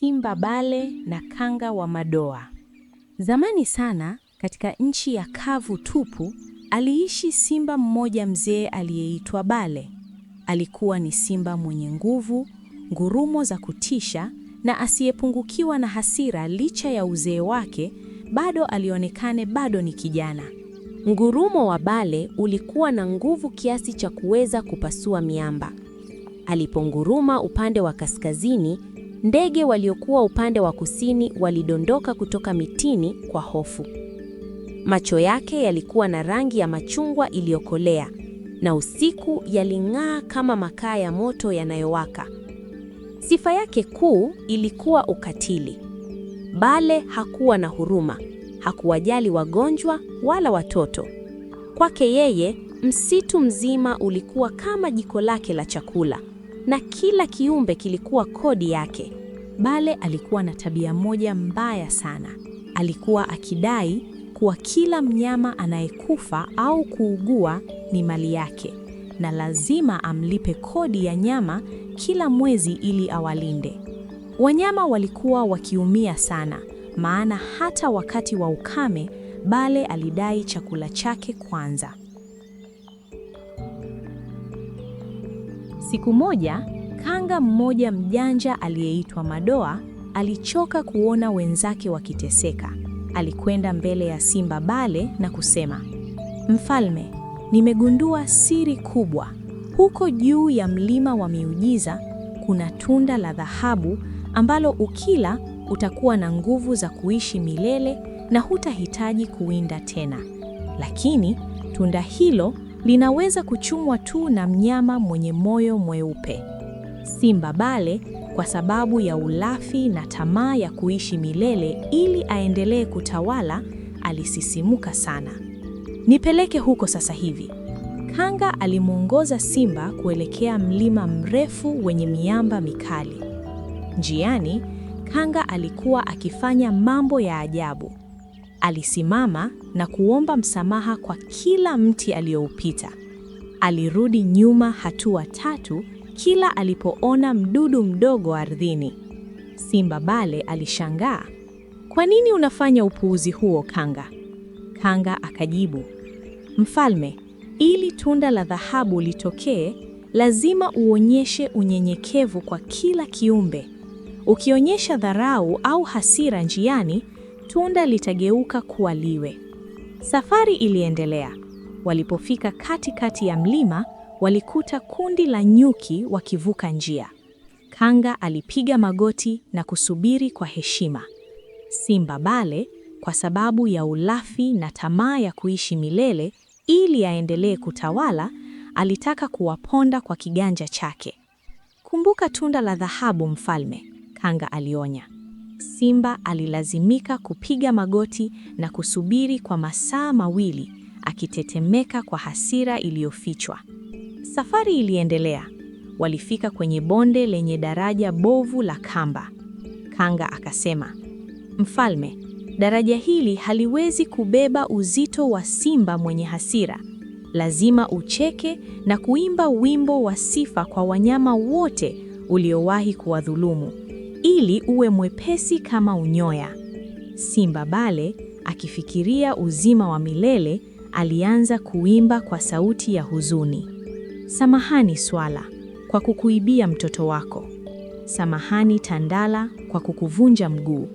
Simba Bale na Kanga wa Madoa. Zamani sana, katika nchi ya kavu tupu, aliishi simba mmoja mzee aliyeitwa Bale. Alikuwa ni simba mwenye nguvu, ngurumo za kutisha na asiyepungukiwa na hasira. Licha ya uzee wake, bado alionekana ni kijana. Ngurumo wa Bale ulikuwa na nguvu kiasi cha kuweza kupasua miamba. Aliponguruma upande wa kaskazini, ndege waliokuwa upande wa kusini walidondoka kutoka mitini kwa hofu. Macho yake yalikuwa na rangi ya machungwa iliyokolea, na usiku yaling'aa kama makaa ya moto yanayowaka. Sifa yake kuu ilikuwa ukatili. Bale hakuwa na huruma, hakuwajali wagonjwa wala watoto. Kwake yeye, msitu mzima ulikuwa kama jiko lake la chakula, na kila kiumbe kilikuwa kodi yake. Bale alikuwa na tabia moja mbaya sana. Alikuwa akidai kuwa kila mnyama anayekufa au kuugua ni mali yake, na lazima amlipe kodi ya nyama kila mwezi ili awalinde. Wanyama walikuwa wakiumia sana, maana hata wakati wa ukame, Bale alidai chakula chake kwanza. Siku moja, kanga mmoja mjanja aliyeitwa Madoa alichoka kuona wenzake wakiteseka. Alikwenda mbele ya Simba Bale na kusema, "Mfalme, nimegundua siri kubwa. Huko juu ya mlima wa miujiza kuna tunda la dhahabu ambalo ukila utakuwa na nguvu za kuishi milele na hutahitaji kuwinda tena. Lakini tunda hilo linaweza kuchumwa tu na mnyama mwenye moyo mweupe." Simba Bale, kwa sababu ya ulafi na tamaa ya kuishi milele ili aendelee kutawala, alisisimuka sana. "Nipeleke huko sasa hivi." Kanga alimwongoza Simba kuelekea mlima mrefu wenye miamba mikali. Njiani, Kanga alikuwa akifanya mambo ya ajabu. Alisimama na kuomba msamaha kwa kila mti aliyoupita. Alirudi nyuma hatua 3 kila alipoona mdudu mdogo ardhini. Simba Bale alishangaa. "Kwa nini unafanya upuuzi huo, Kanga?" Kanga akajibu, "Mfalme, ili tunda la dhahabu litokee, lazima uonyeshe unyenyekevu kwa kila kiumbe. Ukionyesha dharau au hasira njiani, tunda litageuka kuwa liwe." Safari iliendelea. Walipofika katikati ya mlima, walikuta kundi la nyuki wakivuka njia. Kanga alipiga magoti na kusubiri kwa heshima. Simba Bale, kwa sababu ya ulafi na tamaa ya kuishi milele ili aendelee kutawala, alitaka kuwaponda kwa kiganja chake. "Kumbuka tunda la dhahabu, mfalme," Kanga alionya. Simba alilazimika kupiga magoti na kusubiri kwa masaa mawili, akitetemeka kwa hasira iliyofichwa. Safari iliendelea. Walifika kwenye bonde lenye daraja bovu la kamba. Kanga akasema, "Mfalme, daraja hili haliwezi kubeba uzito wa simba mwenye hasira. Lazima ucheke na kuimba wimbo wa sifa kwa wanyama wote uliowahi kuwadhulumu, ili uwe mwepesi kama unyoya." Simba Bale, akifikiria uzima wa milele, alianza kuimba kwa sauti ya huzuni. "Samahani swala, kwa kukuibia mtoto wako. Samahani tandala, kwa kukuvunja mguu."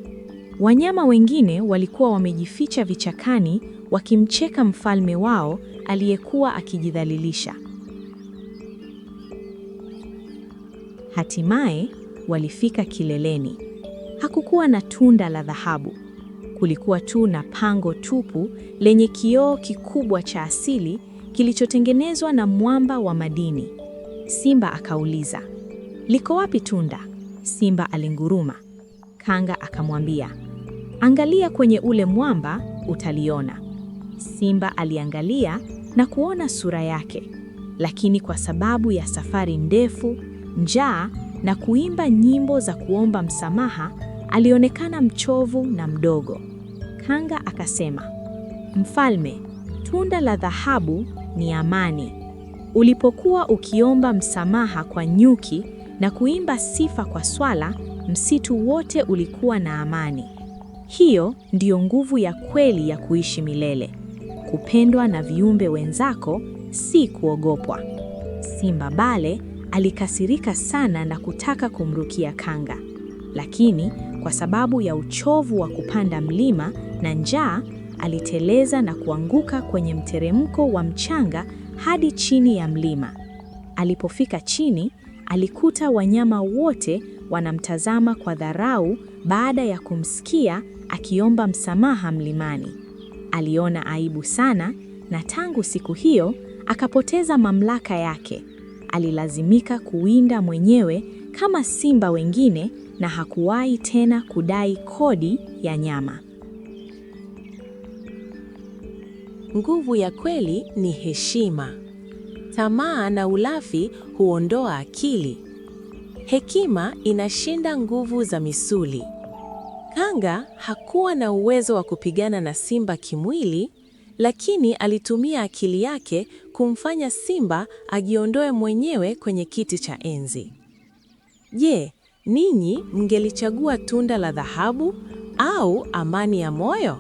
Wanyama wengine walikuwa wamejificha vichakani wakimcheka mfalme wao aliyekuwa akijidhalilisha. Hatimaye walifika kileleni. Hakukuwa na tunda la dhahabu. Kulikuwa tu na pango tupu lenye kioo kikubwa cha asili kilichotengenezwa na mwamba wa madini. Simba akauliza, "Liko wapi tunda?" Simba alinguruma. Kanga akamwambia, "Angalia kwenye ule mwamba, utaliona." Simba aliangalia na kuona sura yake, lakini kwa sababu ya safari ndefu, njaa na kuimba nyimbo za kuomba msamaha, alionekana mchovu na mdogo. Kanga akasema, "Mfalme, tunda la dhahabu ni amani. Ulipokuwa ukiomba msamaha kwa nyuki na kuimba sifa kwa swala, msitu wote ulikuwa na amani. Hiyo ndiyo nguvu ya kweli ya kuishi milele. Kupendwa na viumbe wenzako, si kuogopwa. Simba Bale alikasirika sana na kutaka kumrukia kanga, lakini kwa sababu ya uchovu wa kupanda mlima na njaa, aliteleza na kuanguka kwenye mteremko wa mchanga hadi chini ya mlima. Alipofika chini, alikuta wanyama wote wanamtazama kwa dharau baada ya kumsikia akiomba msamaha mlimani. Aliona aibu sana, na tangu siku hiyo akapoteza mamlaka yake. Alilazimika kuwinda mwenyewe kama simba wengine na hakuwahi tena kudai kodi ya nyama. Nguvu ya kweli ni heshima. Tamaa na ulafi huondoa akili. Hekima inashinda nguvu za misuli. Kanga hakuwa na uwezo wa kupigana na simba kimwili, lakini alitumia akili yake kumfanya simba ajiondoe mwenyewe kwenye kiti cha enzi. Je, ninyi mngelichagua tunda la dhahabu au amani ya moyo?